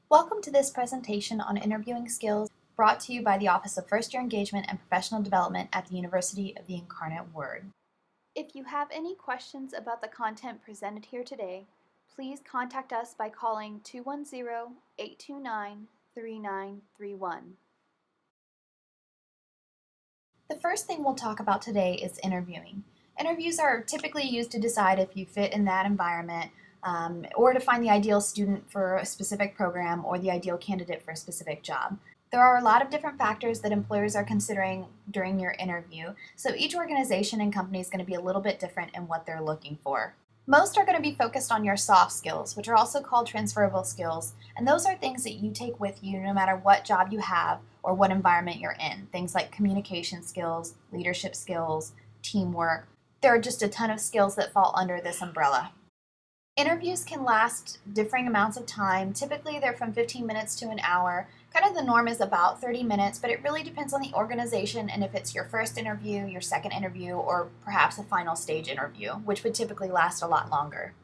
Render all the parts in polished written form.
Welcome to this presentation on interviewing skills brought to you by the Office of First Year Engagement and Professional Development at the University of the Incarnate Word. If you have any questions about the content presented here today, please contact us by calling 210-829-3931. The first thing we'll talk about today is interviewing. Interviews are typically used to decide if you fit in that environment, or to find the ideal student for a specific program or the ideal candidate for a specific job. There are a lot of different factors that employers are considering during your interview, so each organization and company is going to be a little bit different in what they're looking for. Most are going to be focused on your soft skills, which are also called transferable skills, and those are things that you take with you no matter what job you have or what environment you're in. Things like communication skills, leadership skills, teamwork. There are just a ton of skills that fall under this umbrella. Interviews can last differing amounts of time. Typically, they're from 15 minutes to an hour. Kind of the norm is about 30 minutes, but it really depends on the organization and if it's your first interview, your second interview, or perhaps a final stage interview, which would typically last a lot longer.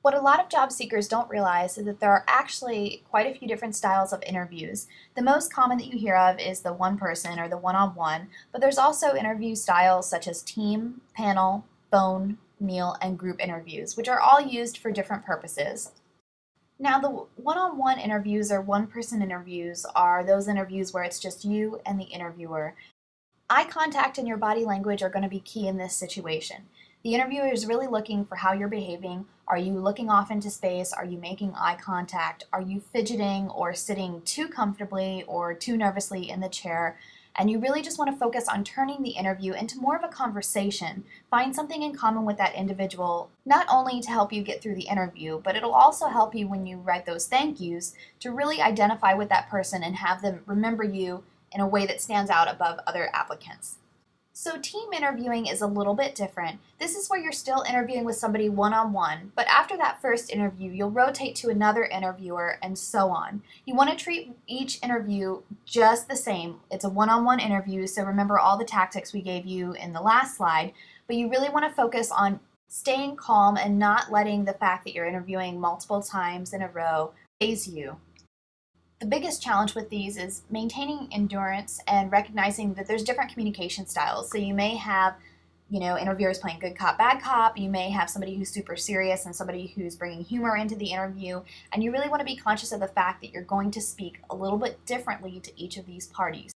What a lot of job seekers don't realize is that there are actually quite a few different styles of interviews. The most common that you hear of is the one person or the one-on-one, but there's also interview styles such as team, panel, phone, meal, and group interviews, which are all used for different purposes. Now, the one-on-one interviews or one-person interviews are those interviews where it's just you and the interviewer. Eye contact and your body language are going to be key in this situation. The interviewer is really looking for how you're behaving. Are you looking off into space? Are you making eye contact? Are you fidgeting or sitting too comfortably or too nervously in the chair? And you really just want to focus on turning the interview into more of a conversation. Find something in common with that individual, not only to help you get through the interview, but it'll also help you when you write those thank yous to really identify with that person and have them remember you in a way that stands out above other applicants. So team interviewing is a little bit different. This is where you're still interviewing with somebody one-on-one, but after that first interview, you'll rotate to another interviewer and so on. You want to treat each interview just the same. It's a one-on-one interview, so remember all the tactics we gave you in the last slide, but you really want to focus on staying calm and not letting the fact that you're interviewing multiple times in a row faze you. The biggest challenge with these is maintaining endurance and recognizing that there's different communication styles. So you may have, interviewers playing good cop, bad cop. You may have somebody who's super serious and somebody who's bringing humor into the interview. And you really want to be conscious of the fact that you're going to speak a little bit differently to each of these parties.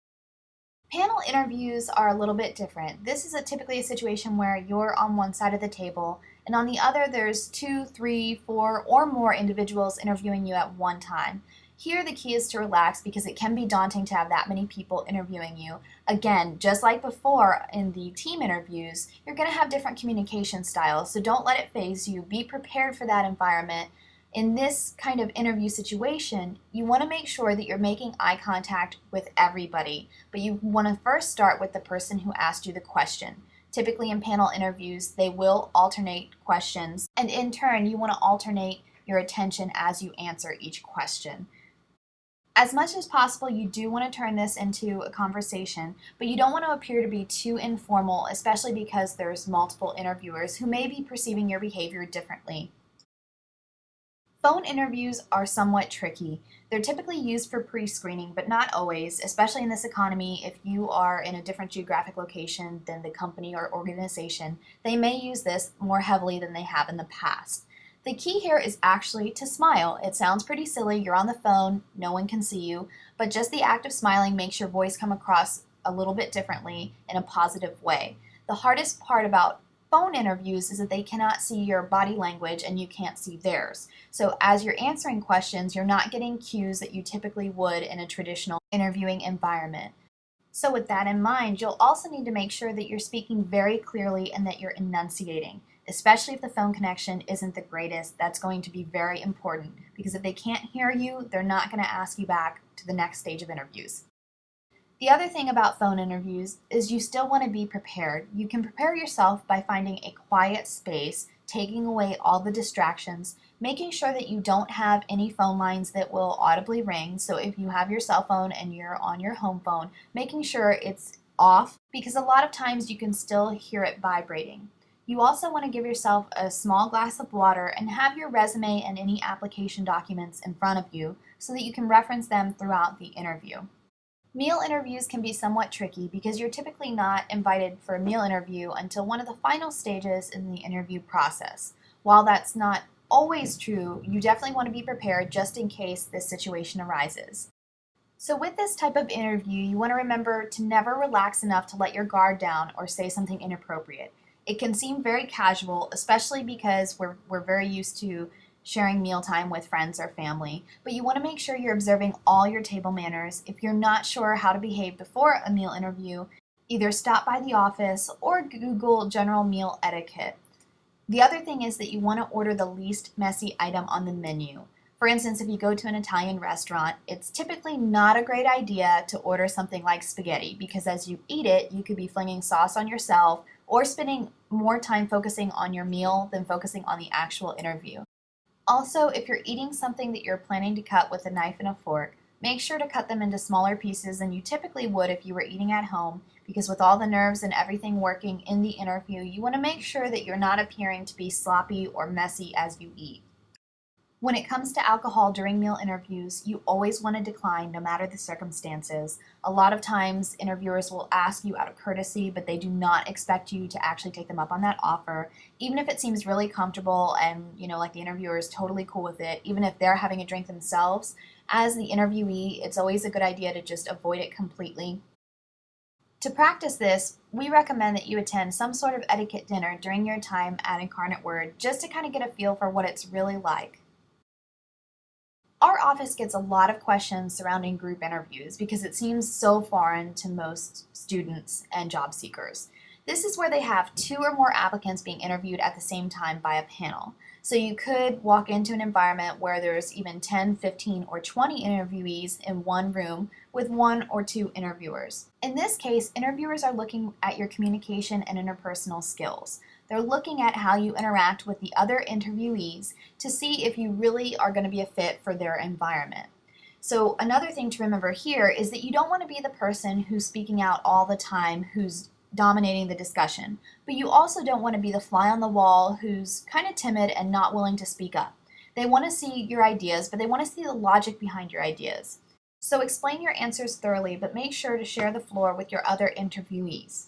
Panel interviews are a little bit different. This is typically a situation where you're on one side of the table and on the other there's 2, 3, 4, or more individuals interviewing you at one time. Here the key is to relax because it can be daunting to have that many people interviewing you. Again, just like before in the team interviews, you're going to have different communication styles, so don't let it faze you. Be prepared for that environment. In this kind of interview situation, you want to make sure that you're making eye contact with everybody, but you want to first start with the person who asked you the question. Typically in panel interviews, they will alternate questions, and in turn, you want to alternate your attention as you answer each question. As much as possible, you do want to turn this into a conversation, but you don't want to appear to be too informal, especially because there's multiple interviewers who may be perceiving your behavior differently. Phone interviews are somewhat tricky. They're typically used for pre-screening, but not always, especially in this economy. If you are in a different geographic location than the company or organization, they may use this more heavily than they have in the past. The key here is actually to smile. It sounds pretty silly. You're on the phone, no one can see you, but just the act of smiling makes your voice come across a little bit differently in a positive way. The hardest part about phone interviews is that they cannot see your body language and you can't see theirs. So as you're answering questions, you're not getting cues that you typically would in a traditional interviewing environment. So with that in mind, you'll also need to make sure that you're speaking very clearly and that you're enunciating. Especially if the phone connection isn't the greatest, that's going to be very important because if they can't hear you, they're not going to ask you back to the next stage of interviews. The other thing about phone interviews is you still want to be prepared. You can prepare yourself by finding a quiet space, taking away all the distractions, making sure that you don't have any phone lines that will audibly ring. So if you have your cell phone and you're on your home phone, making sure it's off because a lot of times you can still hear it vibrating. You also want to give yourself a small glass of water and have your resume and any application documents in front of you so that you can reference them throughout the interview. Meal interviews can be somewhat tricky because you're typically not invited for a meal interview until one of the final stages in the interview process. While that's not always true, you definitely want to be prepared just in case this situation arises. So with this type of interview, you want to remember to never relax enough to let your guard down or say something inappropriate. It can seem very casual, especially because we're very used to sharing mealtime with friends or family, but you want to make sure you're observing all your table manners. If you're not sure how to behave before a meal interview, either stop by the office or Google general meal etiquette. The other thing is that you want to order the least messy item on the menu. For instance, if you go to an Italian restaurant, it's typically not a great idea to order something like spaghetti because as you eat it, you could be flinging sauce on yourself or spending more time focusing on your meal than focusing on the actual interview. Also, if you're eating something that you're planning to cut with a knife and a fork, make sure to cut them into smaller pieces than you typically would if you were eating at home, because with all the nerves and everything working in the interview, you want to make sure that you're not appearing to be sloppy or messy as you eat. When it comes to alcohol during meal interviews, you always want to decline no matter the circumstances. A lot of times, interviewers will ask you out of courtesy, but they do not expect you to actually take them up on that offer. Even if it seems really comfortable and, like the interviewer is totally cool with it, even if they're having a drink themselves, as the interviewee, it's always a good idea to just avoid it completely. To practice this, we recommend that you attend some sort of etiquette dinner during your time at Incarnate Word just to kind of get a feel for what it's really like. Our office gets a lot of questions surrounding group interviews because it seems so foreign to most students and job seekers. This is where they have 2 or more applicants being interviewed at the same time by a panel. So you could walk into an environment where there's even 10, 15, or 20 interviewees in one room with 1 or 2 interviewers. In this case, interviewers are looking at your communication and interpersonal skills. They're looking at how you interact with the other interviewees to see if you really are going to be a fit for their environment. So another thing to remember here is that you don't want to be the person who's speaking out all the time, who's dominating the discussion, but you also don't want to be the fly on the wall who's kind of timid and not willing to speak up. They want to see your ideas, but they want to see the logic behind your ideas. So explain your answers thoroughly, but make sure to share the floor with your other interviewees.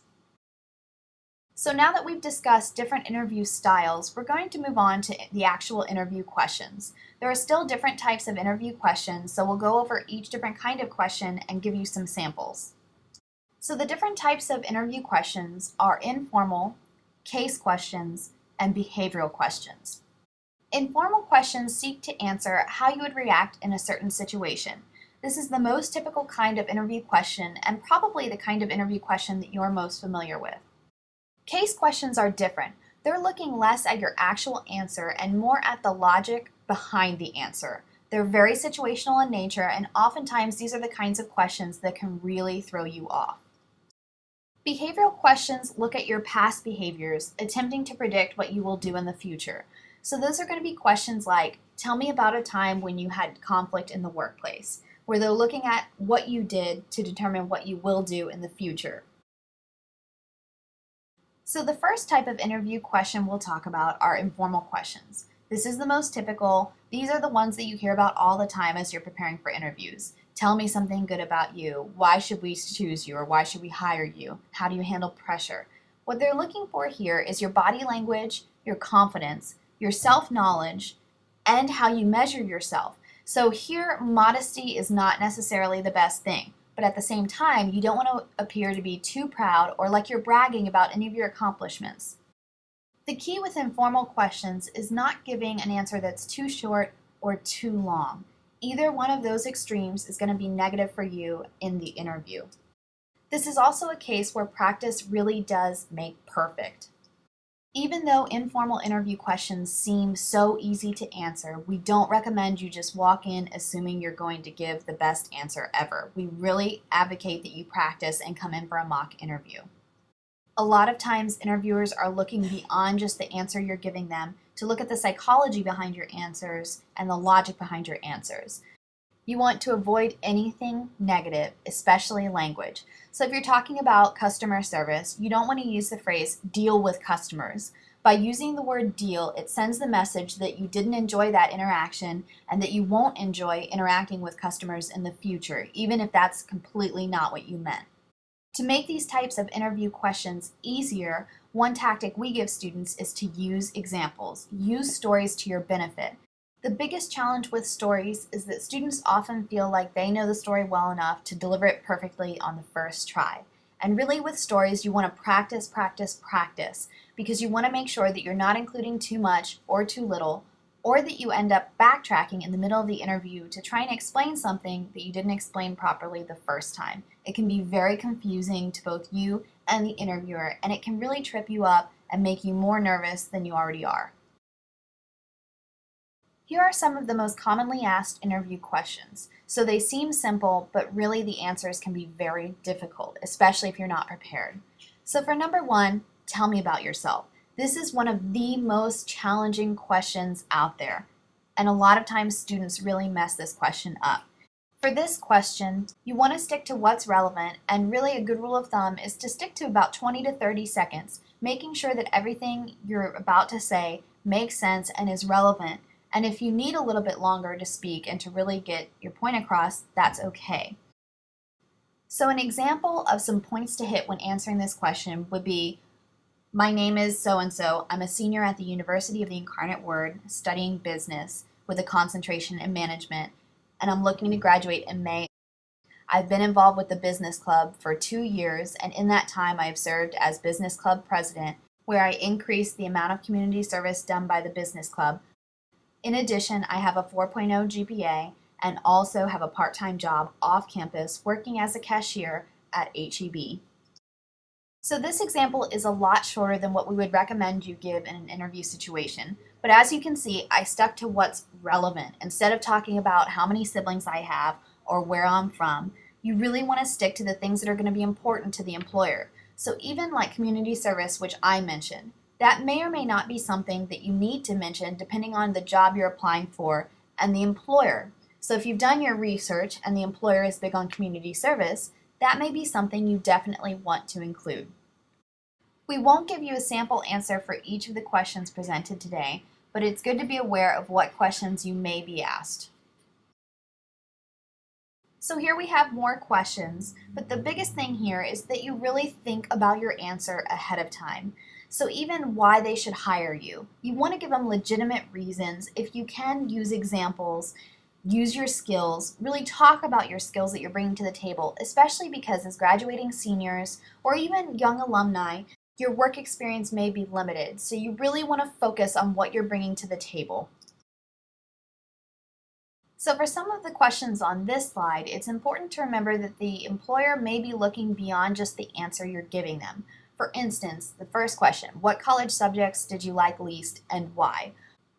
So now that we've discussed different interview styles, we're going to move on to the actual interview questions. There are still different types of interview questions, so we'll go over each different kind of question and give you some samples. So the different types of interview questions are informal, case questions, and behavioral questions. Informal questions seek to answer how you would react in a certain situation. This is the most typical kind of interview question and probably the kind of interview question that you're most familiar with. Case questions are different. They're looking less at your actual answer and more at the logic behind the answer. They're very situational in nature, and oftentimes these are the kinds of questions that can really throw you off. Behavioral questions look at your past behaviors, attempting to predict what you will do in the future. So those are going to be questions like, tell me about a time when you had conflict in the workplace, where they're looking at what you did to determine what you will do in the future. So the first type of interview question we'll talk about are informal questions. This is the most typical. These are the ones that you hear about all the time as you're preparing for interviews. Tell me something good about you. Why should we choose you, or why should we hire you? How do you handle pressure? What they're looking for here is your body language, your confidence, your self-knowledge, and how you measure yourself. So here, modesty is not necessarily the best thing. But at the same time, you don't want to appear to be too proud or like you're bragging about any of your accomplishments. The key with informal questions is not giving an answer that's too short or too long. Either one of those extremes is going to be negative for you in the interview. This is also a case where practice really does make perfect. Even though informal interview questions seem so easy to answer, we don't recommend you just walk in assuming you're going to give the best answer ever. We really advocate that you practice and come in for a mock interview. A lot of times interviewers are looking beyond just the answer you're giving them to look at the psychology behind your answers and the logic behind your answers. You want to avoid anything negative, especially language. So if you're talking about customer service, you don't want to use the phrase deal with customers. By using the word deal, it sends the message that you didn't enjoy that interaction and that you won't enjoy interacting with customers in the future, even if that's completely not what you meant. To make these types of interview questions easier, one tactic we give students is to use examples. Use stories to your benefit. The biggest challenge with stories is that students often feel like they know the story well enough to deliver it perfectly on the first try. And really with stories, you want to practice, practice, practice, because you want to make sure that you're not including too much or too little, or that you end up backtracking in the middle of the interview to try and explain something that you didn't explain properly the first time. It can be very confusing to both you and the interviewer, and it can really trip you up and make you more nervous than you already are. Here are some of the most commonly asked interview questions. So they seem simple, but really the answers can be very difficult, especially if you're not prepared. So for number one, tell me about yourself. This is one of the most challenging questions out there, and a lot of times students really mess this question up. For this question, you want to stick to what's relevant, and really a good rule of thumb is to stick to about 20 to 30 seconds, making sure that everything you're about to say makes sense and is relevant. And if you need a little bit longer to speak and to really get your point across, that's okay. So an example of some points to hit when answering this question would be, my name is so-and-so. I'm a senior at the University of the Incarnate Word studying business with a concentration in management, and I'm looking to graduate in May. I've been involved with the business club for 2 years, and in that time I have served as business club president, where I increased the amount of community service done by the business club. In addition, I have a 4.0 GPA and also have a part-time job off campus working as a cashier at HEB. So this example is a lot shorter than what we would recommend you give in an interview situation. But as you can see, I stuck to what's relevant. Instead of talking about how many siblings I have or where I'm from, you really want to stick to the things that are going to be important to the employer. So even like community service, which I mentioned, that may or may not be something that you need to mention depending on the job you're applying for and the employer. So if you've done your research and the employer is big on community service, that may be something you definitely want to include. We won't give you a sample answer for each of the questions presented today, but it's good to be aware of what questions you may be asked. So here we have more questions, but the biggest thing here is that you really think about your answer ahead of time. So even why they should hire you. You want to give them legitimate reasons. If you can, use examples, use your skills, really talk about your skills that you're bringing to the table, especially because as graduating seniors or even young alumni, your work experience may be limited. So you really want to focus on what you're bringing to the table. So for some of the questions on this slide, it's important to remember that the employer may be looking beyond just the answer you're giving them. For instance, the first question, what college subjects did you like least and why?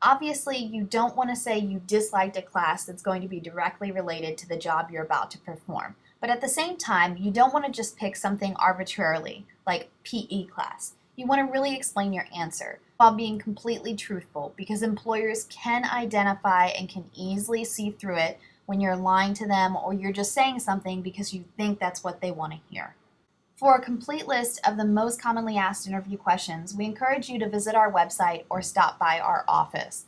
Obviously, you don't want to say you disliked a class that's going to be directly related to the job you're about to perform. But at the same time, you don't want to just pick something arbitrarily, like PE class. You want to really explain your answer while being completely truthful, because employers can identify and can easily see through it when you're lying to them or you're just saying something because you think that's what they want to hear. For a complete list of the most commonly asked interview questions, we encourage you to visit our website or stop by our office.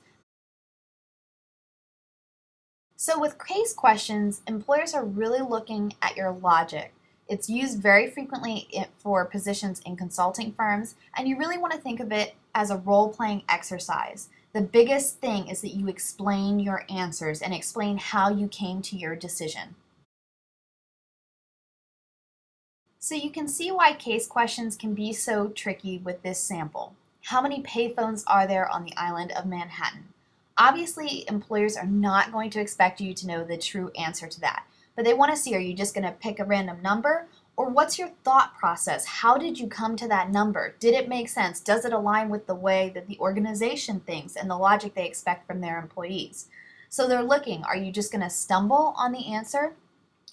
So with case questions, employers are really looking at your logic. It's used very frequently for positions in consulting firms, and you really want to think of it as a role-playing exercise. The biggest thing is that you explain your answers and explain how you came to your decision. So you can see why case questions can be so tricky with this sample. How many payphones are there on the island of Manhattan? Obviously, employers are not going to expect you to know the true answer to that, but they want to see, are you just going to pick a random number? Or what's your thought process? How did you come to that number? Did it make sense? Does it align with the way that the organization thinks and the logic they expect from their employees? So they're looking, are you just going to stumble on the answer?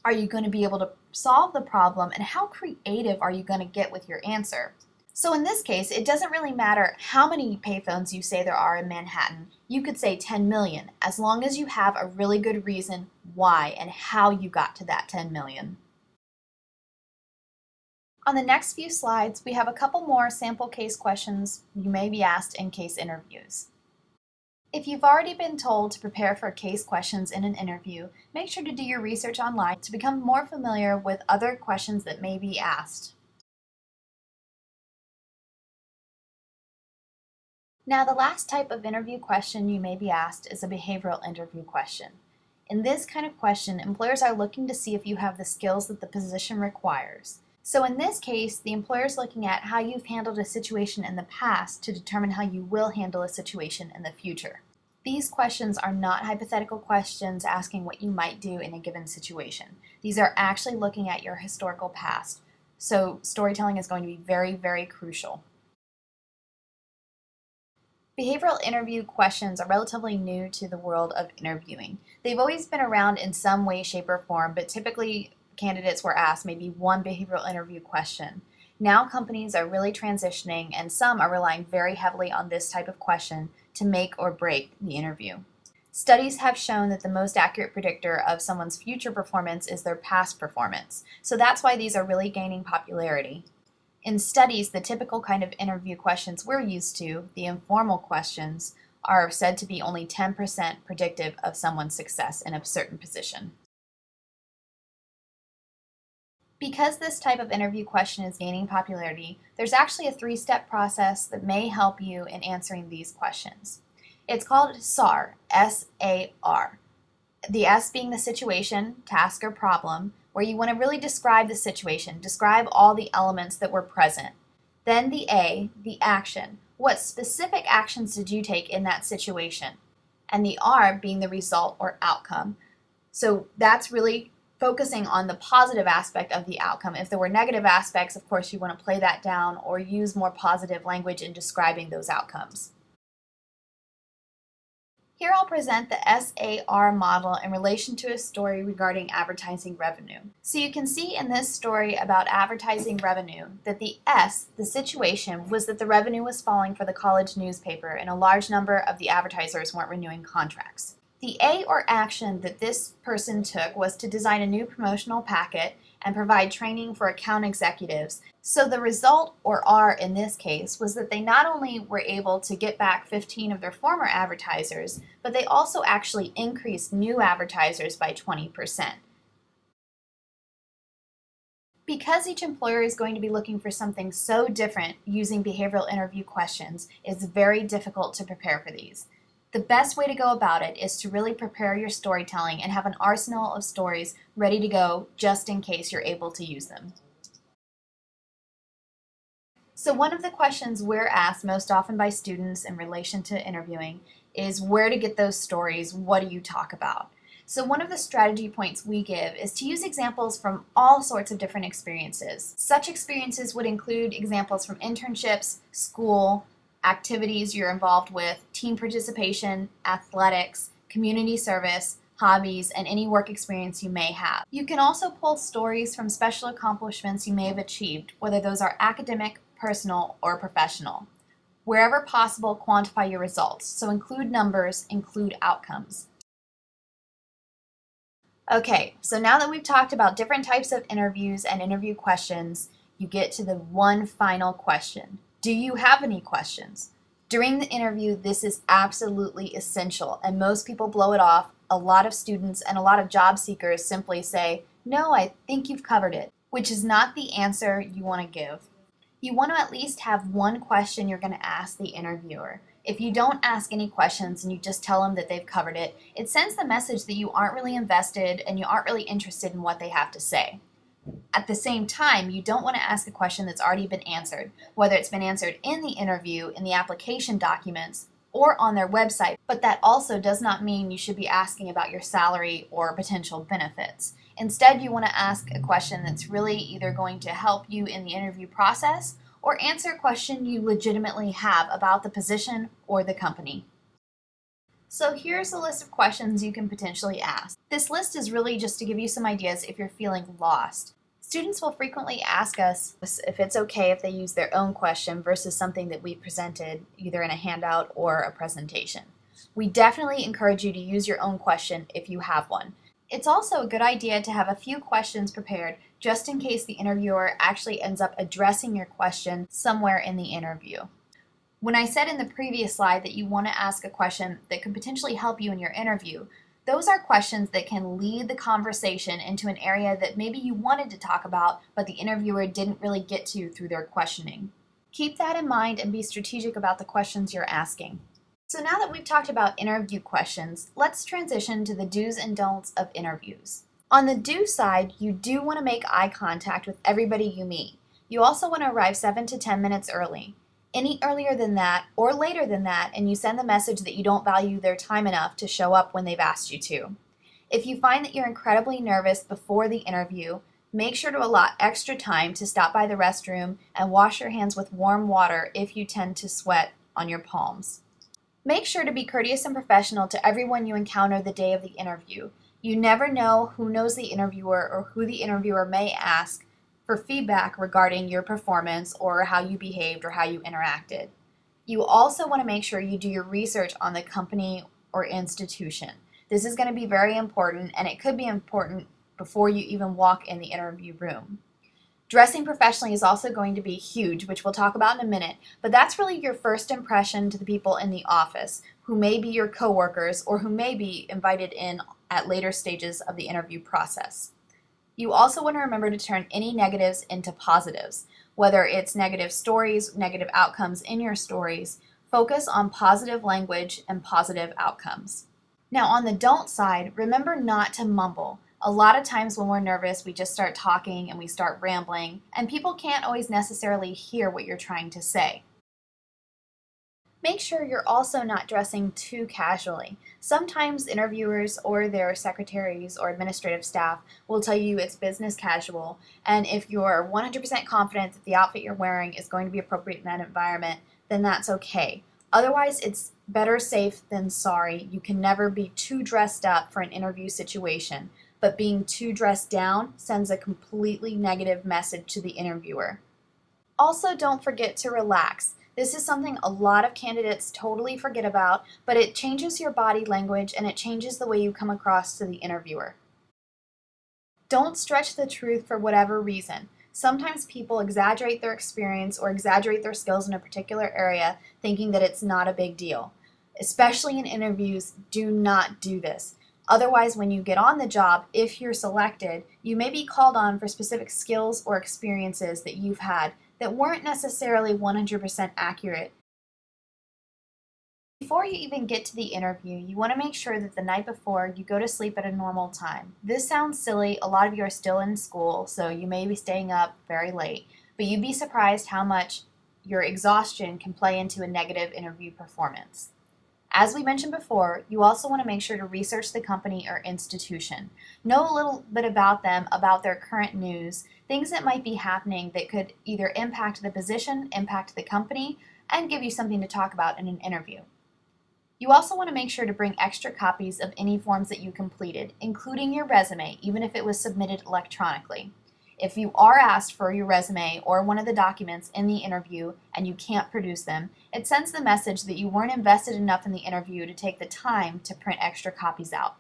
Are you going to be able to solve the problem? And how creative are you going to get with your answer? So in this case, it doesn't really matter how many payphones you say there are in Manhattan. You could say 10 million, as long as you have a really good reason why and how you got to that 10 million. On the next few slides, we have a couple more sample case questions you may be asked in case interviews. If you've already been told to prepare for case questions in an interview, make sure to do your research online to become more familiar with other questions that may be asked. Now, the last type of interview question you may be asked is a behavioral interview question. In this kind of question, employers are looking to see if you have the skills that the position requires. So in this case, the employer is looking at how you've handled a situation in the past to determine how you will handle a situation in the future. These questions are not hypothetical questions asking what you might do in a given situation. These are actually looking at your historical past. So storytelling is going to be very, very crucial. Behavioral interview questions are relatively new to the world of interviewing. They've always been around in some way, shape, or form, but typically candidates were asked maybe one behavioral interview question. Now companies are really transitioning, and some are relying very heavily on this type of question to make or break the interview. Studies have shown that the most accurate predictor of someone's future performance is their past performance, so that's why these are really gaining popularity. In studies, the typical kind of interview questions we're used to, the informal questions, are said to be only 10% predictive of someone's success in a certain position. Because this type of interview question is gaining popularity, there's actually a three-step process that may help you in answering these questions. It's called SAR, S-A-R. The S being the situation, task, or problem, where you want to really describe the situation, describe all the elements that were present. Then the A, the action. What specific actions did you take in that situation? And the R being the result or outcome. So that's really focusing on the positive aspect of the outcome. If there were negative aspects, of course, you want to play that down or use more positive language in describing those outcomes. Here I'll present the SAR model in relation to a story regarding advertising revenue. So you can see in this story about advertising revenue that the S, the situation, was that the revenue was falling for the college newspaper and a large number of the advertisers weren't renewing contracts. The A, or action, that this person took was to design a new promotional packet and provide training for account executives. So the result, or R in this case, was that they not only were able to get back 15 of their former advertisers, but they also actually increased new advertisers by 20%. Because each employer is going to be looking for something so different using behavioral interview questions, it's very difficult to prepare for these. The best way to go about it is to really prepare your storytelling and have an arsenal of stories ready to go just in case you're able to use them. So one of the questions we're asked most often by students in relation to interviewing is where to get those stories, what do you talk about? So one of the strategy points we give is to use examples from all sorts of different experiences. Such experiences would include examples from internships, school, activities you're involved with, team participation, athletics, community service, hobbies, and any work experience you may have. You can also pull stories from special accomplishments you may have achieved, whether those are academic, personal, or professional. Wherever possible, quantify your results. So include numbers, include outcomes. Okay, so now that we've talked about different types of interviews and interview questions, you get to the one final question. Do you have any questions? During the interview, this is absolutely essential, and most people blow it off. A lot of students and a lot of job seekers simply say, "No, I think you've covered it," which is not the answer you want to give. You want to at least have one question you're going to ask the interviewer. If you don't ask any questions and you just tell them that they've covered it, it sends the message that you aren't really invested and you aren't really interested in what they have to say. At the same time, you don't want to ask a question that's already been answered, whether it's been answered in the interview, in the application documents, or on their website, but that also does not mean you should be asking about your salary or potential benefits. Instead, you want to ask a question that's really either going to help you in the interview process or answer a question you legitimately have about the position or the company. So here's a list of questions you can potentially ask. This list is really just to give you some ideas if you're feeling lost. Students will frequently ask us if it's okay if they use their own question versus something that we presented either in a handout or a presentation. We definitely encourage you to use your own question if you have one. It's also a good idea to have a few questions prepared just in case the interviewer actually ends up addressing your question somewhere in the interview. When I said in the previous slide that you want to ask a question that could potentially help you in your interview, those are questions that can lead the conversation into an area that maybe you wanted to talk about, but the interviewer didn't really get to through their questioning. Keep that in mind and be strategic about the questions you're asking. So now that we've talked about interview questions, let's transition to the do's and don'ts of interviews. On the do side, you do want to make eye contact with everybody you meet. You also want to arrive 7 to 10 minutes early. Any earlier than that or later than that, and you send the message that you don't value their time enough to show up when they've asked you to. If you find that you're incredibly nervous before the interview, make sure to allot extra time to stop by the restroom and wash your hands with warm water if you tend to sweat on your palms. Make sure to be courteous and professional to everyone you encounter the day of the interview. You never know who knows the interviewer or who the interviewer may ask for feedback regarding your performance or how you behaved or how you interacted. You also want to make sure you do your research on the company or institution. This is going to be very important, and it could be important before you even walk in the interview room. Dressing professionally is also going to be huge, which we'll talk about in a minute, but that's really your first impression to the people in the office, who may be your coworkers or who may be invited in at later stages of the interview process. You also want to remember to turn any negatives into positives. Whether it's negative stories, negative outcomes in your stories, focus on positive language and positive outcomes. Now on the don't side, remember not to mumble. A lot of times when we're nervous, we just start talking and we start rambling, and people can't always necessarily hear what you're trying to say. Make sure you're also not dressing too casually. Sometimes interviewers or their secretaries or administrative staff will tell you it's business casual, and if you're 100% confident that the outfit you're wearing is going to be appropriate in that environment, then that's okay. Otherwise, it's better safe than sorry. You can never be too dressed up for an interview situation, but being too dressed down sends a completely negative message to the interviewer. Also, don't forget to relax. This is something a lot of candidates totally forget about, but it changes your body language and it changes the way you come across to the interviewer. Don't stretch the truth for whatever reason. Sometimes people exaggerate their experience or exaggerate their skills in a particular area, thinking that it's not a big deal. Especially in interviews, do not do this. Otherwise, when you get on the job, if you're selected, you may be called on for specific skills or experiences that you've had that weren't necessarily 100% accurate. Before you even get to the interview, you want to make sure that the night before you go to sleep at a normal time. This sounds silly. A lot of you are still in school, so you may be staying up very late, but you'd be surprised how much your exhaustion can play into a negative interview performance. As we mentioned before, you also want to make sure to research the company or institution. Know a little bit about them, about their current news, things that might be happening that could either impact the position, impact the company, and give you something to talk about in an interview. You also want to make sure to bring extra copies of any forms that you completed, including your resume, even if it was submitted electronically. If you are asked for your resume or one of the documents in the interview and you can't produce them, it sends the message that you weren't invested enough in the interview to take the time to print extra copies out.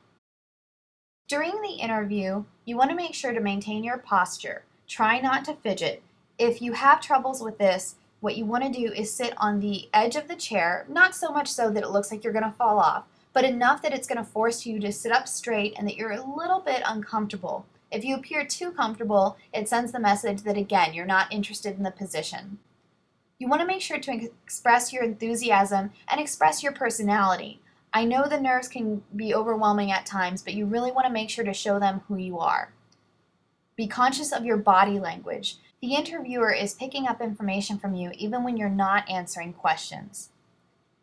During the interview, you want to make sure to maintain your posture. Try not to fidget. If you have troubles with this, what you want to do is sit on the edge of the chair, not so much so that it looks like you're going to fall off, but enough that it's going to force you to sit up straight and that you're a little bit uncomfortable. If you appear too comfortable, it sends the message that, again, you're not interested in the position. You want to make sure to express your enthusiasm and express your personality. I know the nerves can be overwhelming at times, but you really want to make sure to show them who you are. Be conscious of your body language. The interviewer is picking up information from you even when you're not answering questions.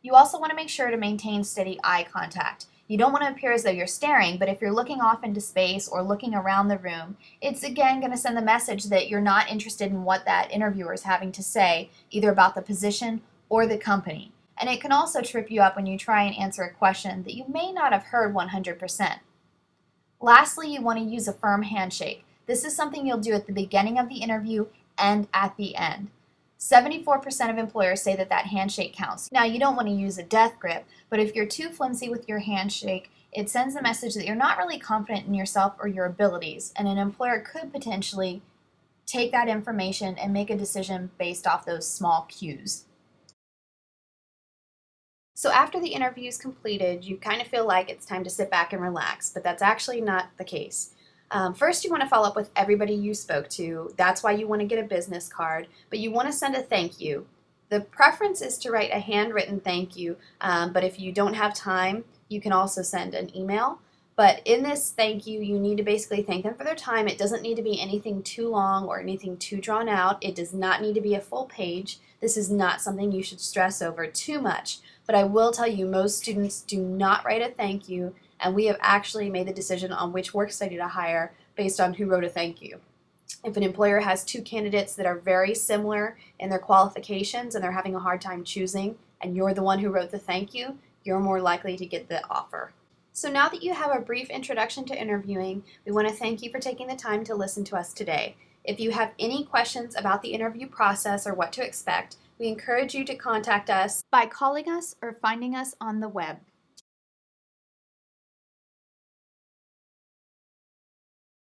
You also want to make sure to maintain steady eye contact. You don't want to appear as though you're staring, but if you're looking off into space or looking around the room, it's again going to send the message that you're not interested in what that interviewer is having to say, either about the position or the company. And it can also trip you up when you try and answer a question that you may not have heard 100%. Lastly, you want to use a firm handshake. This is something you'll do at the beginning of the interview and at the end. 74% of employers say that handshake counts. Now, you don't want to use a death grip, but if you're too flimsy with your handshake, It sends the message that you're not really confident in yourself or your abilities, and an employer could potentially take that information and make a decision based off those small cues. So after the interview is completed, you kind of feel like it's time to sit back and relax, but that's actually not the case. First, you want to follow up with everybody you spoke to. That's why you want to get a business card, but you want to send a thank you. The preference is to write a handwritten thank you, but if you don't have time, you can also send an email. But in this thank you, you need to basically thank them for their time. It doesn't need to be anything too long or anything too drawn out. It does not need to be a full page. This is not something you should stress over too much. But I will tell you, most students do not write a thank you, and we have actually made the decision on which work study to hire based on who wrote a thank you. If an employer has two candidates that are very similar in their qualifications and they're having a hard time choosing, and you're the one who wrote the thank you, you're more likely to get the offer. So now that you have a brief introduction to interviewing, we want to thank you for taking the time to listen to us today. If you have any questions about the interview process or what to expect, we encourage you to contact us by calling us or finding us on the web.